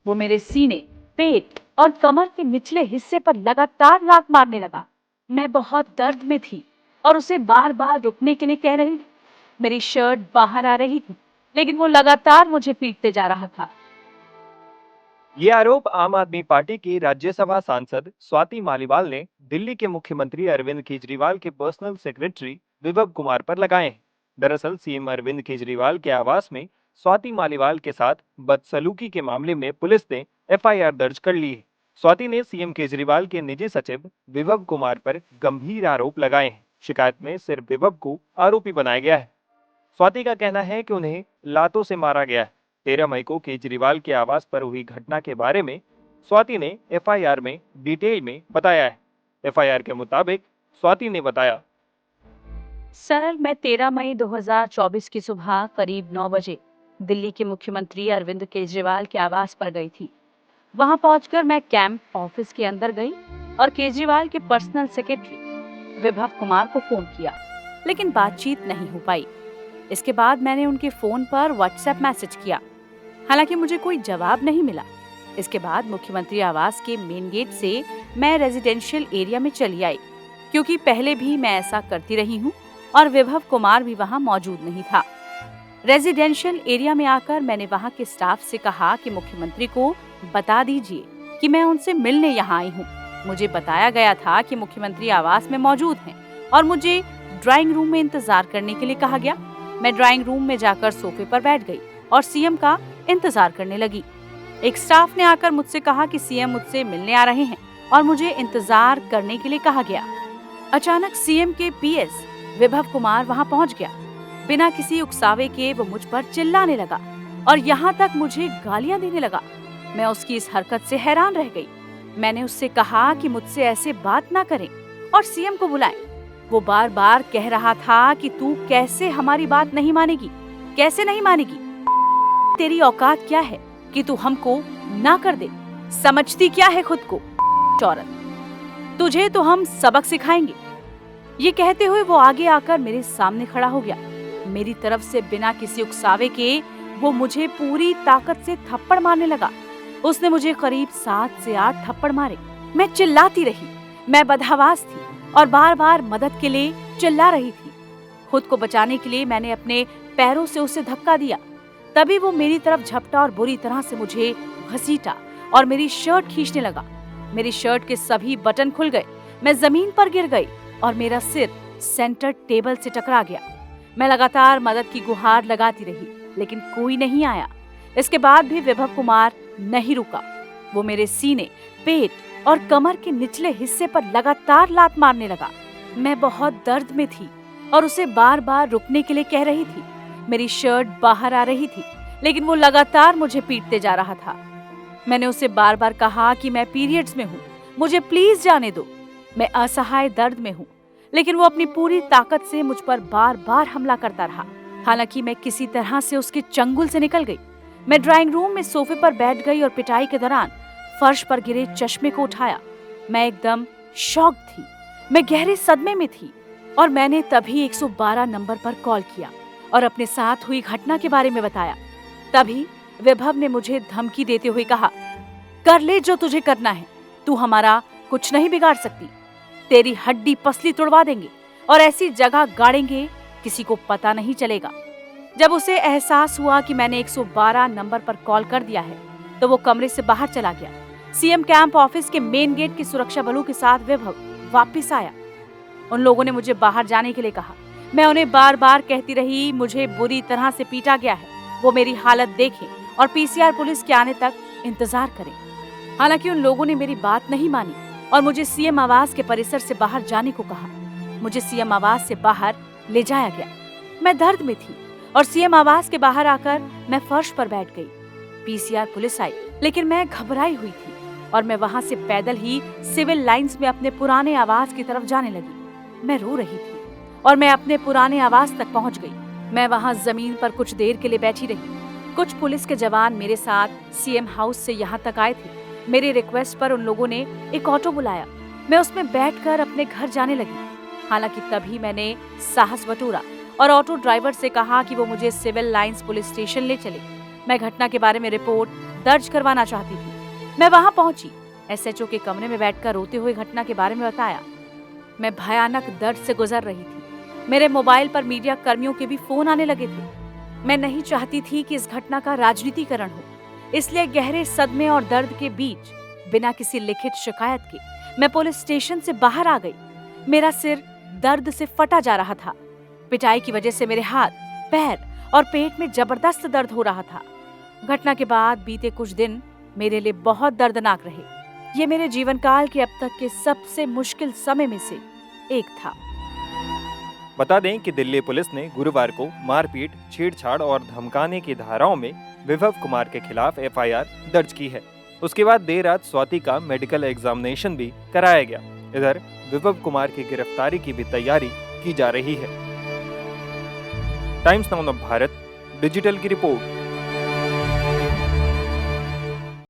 वो मेरे सीने, पेट और कमर के निचले हिस्से पर लगातार लात मारने लगा। मैं बहुत दर्द में थी और उसे बार बार रुकने के लिए कह रही थी। मेरी शर्ट बाहर आ रही थी, लेकिन वो लगातार मुझे पीटते जा रहा था। ये आरोप आम आदमी पार्टी की राज्यसभा सांसद स्वाति मालीवाल ने दिल्ली के मुख्यमंत्री अरविंद केजरीवाल के पर्सनल सेक्रेटरी विभव कुमार पर लगाए हैं। दरअसल सीएम अरविंद केजरीवाल के आवास में स्वाति मालीवाल के साथ बदसलूकी के मामले में पुलिस ने एफआईआर दर्ज कर ली है। स्वाति ने सीएम केजरीवाल के निजी सचिव विभव कुमार पर गंभीर आरोप लगाए हैं। शिकायत में सिर्फ विभव को आरोपी बनाया गया है। स्वाति का कहना है कि उन्हें लातों से मारा गया है। 13 मई को केजरीवाल के आवास पर हुई घटना के बारे में स्वाति ने एफआईआर में डिटेल में बताया है। एफआईआर के मुताबिक स्वाति ने बताया, सर, मैं 13 मई 2024 की सुबह करीब 9 बजे दिल्ली के मुख्यमंत्री अरविंद केजरीवाल के आवास पर गई थी। वहां पहुंचकर मैं कैंप ऑफिस के अंदर गई और केजरीवाल के पर्सनल सेक्रेटरी विभव कुमार को फोन किया, लेकिन बातचीत नहीं हो पाई। इसके बाद मैंने उनके फोन पर व्हाट्सएप मैसेज किया, हालांकि मुझे कोई जवाब नहीं मिला। इसके बाद मुख्यमंत्री आवास के मेन गेट से मैं रेजिडेंशियल एरिया में चली आई, क्योंकि पहले भी मैं ऐसा करती रही हूँ और विभव कुमार भी वहाँ मौजूद नहीं था। रेजिडेंशियल एरिया में आकर मैंने वहाँ के स्टाफ से कहा कि मुख्यमंत्री को बता दीजिए कि मैं उनसे मिलने यहाँ आई हूँ। मुझे बताया गया था कि मुख्यमंत्री आवास में मौजूद हैं और मुझे ड्राइंग रूम में इंतजार करने के लिए कहा गया। मैं ड्राइंग रूम में जाकर सोफे पर बैठ गई और सीएम का इंतजार करने लगी। एक स्टाफ ने आकर मुझसे कहा कि सीएम मुझसे मिलने आ रहे हैं और मुझे इंतजार करने के लिए कहा गया। अचानक सीएम के पीएस विभव कुमार वहां पहुंच गया। बिना किसी उकसावे के वो मुझ पर चिल्लाने लगा और यहाँ तक मुझे गालियां देने लगा। मैं उसकी इस हरकत से हैरान रह गई। मैंने उससे कहा कि मुझसे ऐसे बात ना करें और सीएम को बुलाएं। वो बार बार कह रहा था कि तू कैसे हमारी बात नहीं मानेगी, कैसे नहीं मानेगी, तेरी औकात क्या है कि तू हमको ना कर दे, समझती क्या है खुद को औरत, तुझे तो हम सबक सिखाएंगे। ये कहते हुए वो आगे आकर मेरे सामने खड़ा हो गया। मेरी तरफ से बिना किसी उकसावे के वो मुझे पूरी ताकत से थप्पड़ मारने लगा। उसने मुझे करीब 7 से 8 थप्पड़ मारे। मैं चिल्लाती रही, मैं बदहवास थी और बार बार मदद के लिए चिल्ला रही थी। खुद को बचाने के लिए मैंने अपने पैरों से उसे धक्का दिया। तभी वो मेरी तरफ झपटा और बुरी तरह से मुझे घसीटा और मेरी शर्ट खींचने लगा। मेरी शर्ट के सभी बटन खुल गए। मैं जमीन पर गिर गई और मेरा सिर सेंटर टेबल से टकरा गया। मैं लगातार मदद की गुहार लगाती रही, लेकिन कोई नहीं आया। इसके बाद भी विभव कुमार नहीं रुका। वो मेरे सीने, पेट और कमर के निचले हिस्से पर लगातार लात मारने लगा। मैं बहुत दर्द में थी और उसे बार बार रुकने के लिए कह रही थी। मेरी शर्ट बाहर आ रही थी, लेकिन वो लगातार मुझे पीटते जा रहा था। मैंने उसे बार बार कहा कि मैं पीरियड्स में हूँ, मुझे प्लीज जाने दो, मैं असहाय दर्द में हूँ, लेकिन वो अपनी पूरी ताकत से मुझ पर बार बार हमला करता रहा। हालांकि मैं किसी तरह से उसके चंगुल से निकल गई। मैं ड्राइंग रूम में सोफे पर बैठ गई और पिटाई के दौरान फर्श पर गिरे चश्मे को उठाया। मैं एकदम शॉक थी, मैं गहरे सदमे में थी और मैंने तभी 112 नंबर पर कॉल किया और अपने साथ हुई घटना के बारे में बताया। तभी विभव ने मुझे धमकी देते हुए कहा, कर ले जो तुझे करना है, तू हमारा कुछ नहीं बिगाड़ सकती, तेरी हड्डी पसली तुड़वा देंगे और ऐसी जगह गाड़ेंगे किसी को पता नहीं चलेगा। जब उसे एहसास हुआ कि मैंने 112 नंबर पर कॉल कर दिया है, तो वो कमरे से बाहर चला गया। सीएम कैंप ऑफिस के मेन गेट की सुरक्षा बलों के साथ विभव वापस आया। उन लोगों ने मुझे बाहर जाने के लिए कहा। मैं उन्हें बार बार कहती रही, मुझे बुरी तरह से पीटा गया है, वो मेरी हालत देखें और पीसीआर पुलिस के आने तक इंतजार करें। हालांकि उन लोगों ने मेरी बात नहीं मानी और मुझे सीएम आवास के परिसर से बाहर जाने को कहा। मुझे सीएम आवास से बाहर ले जाया गया। मैं दर्द में थी और सीएम आवास के बाहर आकर मैं फर्श पर बैठ गई। पीसीआर पुलिस आई, लेकिन मैं घबराई हुई थी और मैं वहां से पैदल ही सिविल लाइंस में अपने पुराने आवास की तरफ जाने लगी। मैं रो रही थी और मैं अपने पुराने आवास तक पहुंच गई। मैं वहां जमीन पर कुछ देर के लिए बैठी रही। कुछ पुलिस के जवान मेरे साथ सीएम हाउस से यहाँ तक आए थे। मेरी रिक्वेस्ट पर उन लोगों ने एक ऑटो बुलाया। मैं उसमें बैठकर अपने घर जाने लगी। हालांकि तभी मैंने साहस बटोरा और ऑटो ड्राइवर से कहा कि वो मुझे सिविल लाइंस पुलिस स्टेशन ले चले। मैं घटना के बारे में रिपोर्ट दर्ज करवाना चाहती थी। मैं वहां पहुंची। एसएचओ के कमरे में बैठकर रोते हुए घटना के बारे में बताया। मैं भयानक दर्द से गुजर रही थी। मेरे मोबाइल पर मीडिया कर्मियों के भी फोन आने लगे थे। मैं नहीं चाहती थी कि इस घटना का राजनीतिकरण हो, इसलिए गहरे सदमे और दर्द के बीच बिना किसी लिखित शिकायत के मैं पुलिस स्टेशन से बाहर आ गई। मेरा सिर दर्द से फटा जा रहा था। पिटाई की वजह से मेरे हाथ, पैर और पेट में जबरदस्त दर्द हो रहा था। घटना के बाद बीते कुछ दिन मेरे लिए बहुत दर्दनाक रहे। ये मेरे जीवन काल के अब तक के सबसे मुश्किल समय में से एक था। बता दें कि दिल्ली पुलिस ने गुरुवार को मारपीट, छेड़छाड़ और धमकाने की धाराओं में विभव कुमार के खिलाफ एफआईआर दर्ज की है। उसके बाद देर रात स्वाति का मेडिकल एग्जामिनेशन भी कराया गया। इधर विभव कुमार की गिरफ्तारी की भी तैयारी की जा रही है। Times now of Bharat digital की रिपोर्ट।